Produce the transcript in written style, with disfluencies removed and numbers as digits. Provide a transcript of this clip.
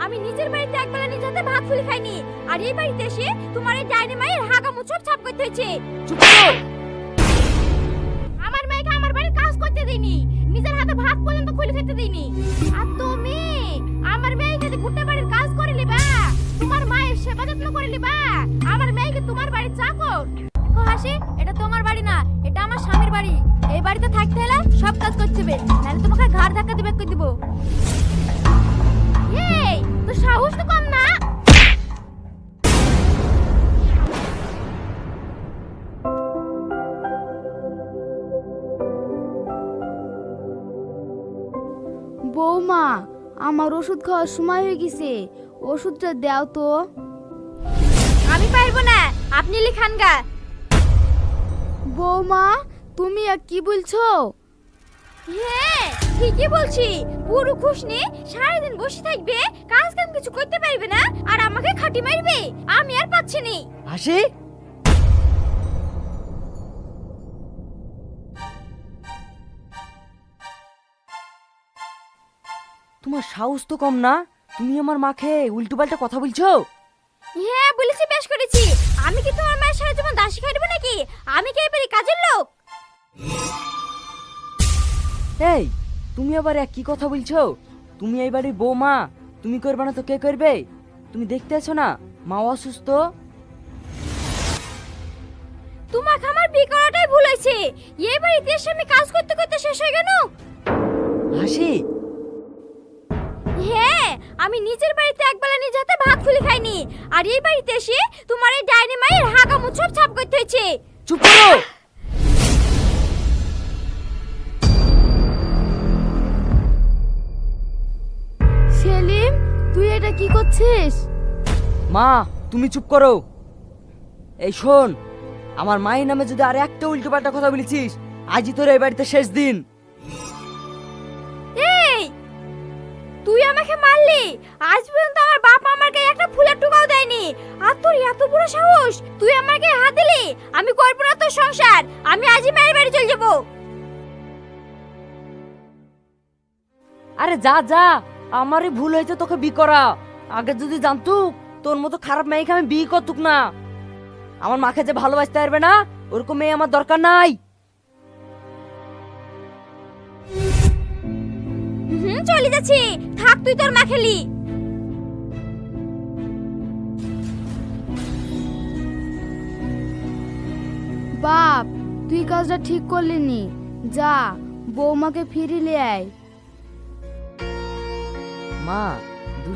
আমি নিজের বাড়িতে একবেলা নিজেতে ভাত ফুলি খাইনি, আর এই বাড়িতে এসে তোমার এই ডাইনি মায়ের হাগা মুছর ছাপ করতে হয়েছে। চুপ করো। আমার মেয়েকে আমার বাড়ির কাজ করতে দিইনি, নিজের হাতে ভাত পর্যন্ত খুলে খেতে দিইনি, আর তুমি আমার মেয়েকে যে গুটে বাড়ির কাজ করে লিবা, তোমার মায়ের সেবা যত্ন করে লিবা, আমার মেয়েকে তোমার বাড়ির চাকর। দেখো হাসি, এটা তোমার বাড়ি না, এটা আমার স্বামীর বাড়ি। এই বাড়িতে থাকতে হলে সব কাজ করতে হবে, নাহলে তোমাকে ঘাড় ধাক্কা দিবে করে দিব। এই তো সাহস তো কম না। বৌমা, আমার ওষুধ খাওয়ার সময় হয়ে গেছে, ওষুধটা দাও তো। আমি পারবো না, আপনি লিখান গা। বৌমা, তুমি আর কি বলছো? হ্যাঁ ঠিকই বলছি, পুরো খুশনি সারাদিন বসে থাকবে, কাজ কাম কিছু করতে পারবে না, আর আমাকে খাটি মারবে। আমি আর পাচ্ছি না। হাসি, তোমার সাহস তো কম না, তুমি আমার মাকে উল্টো পাল্টা কথা বলছো। হ্যাঁ বলেছি, বেশ করেছি। আমি কি তোমার মায়ের সারা জীবন দাসী খাটবো নাকি? আমি কি এবারে কাজের লোক? এই, তুমি আবার এক কি কথা বলছো? তুমি এই বাড়ির বৌমা, তুমি করবে না তো কে করবে? তুমি দেখতে আছো না মা অসুস্থ। তোমাকে আমার বিয়ে করাটাই ভুল হয়েছে। এই বাড়িতে এসে আমি কাজ করতে করতে শেষ হয়ে গেল। হাসি, হ্যাঁ, আমি নিজের বাড়িতে একবেলা নিজে হাতে ভাত খুলে খাইনি, আর এই বাড়িতে এসে তোমার এই ডাইনি মায়ের হাগা মুছর ছাপ করতে হয়েছে। চুপ করো। সেলিম, তুই এটা কি করছিস? মা তুমি চুপ করো। এই শোন, আমার মায়ের নামে যদি আর একটা উল্টো পাল্টা কথা বলেছিস, আজই তোর এই বাড়িতে শেষ দিন। এই, তুই আমাকে মারলি? আজ পর্যন্ত আমার বাপ আমার গায়ে একটা ফুলের টুকাও দেয়নি, আর তোর এত বড় সাহস, তুই আমার গায়ে হাত দিলি? আমি করব না তোর সংসার, আমি আজই মায়ের বাড়ি চলে যাব। আরে যা যা, আমারই ভুল হয়েছে তোকে বিয়ে করা। আগে যদি জানতুক তোর মতো খারাপ মেয়েকে আমি বিয়ে করতুক না। আমার মাকে যে ভালোবাসতে পারবে না, ওরকম মেয়ে আমার দরকার নাই। চলে যাচ্ছি, থাক তুই তোর মা খেলি। বাপ, তুই কাজটা ঠিক করলি নি, যা বৌমাকে ফিরিয়ে আয়। মা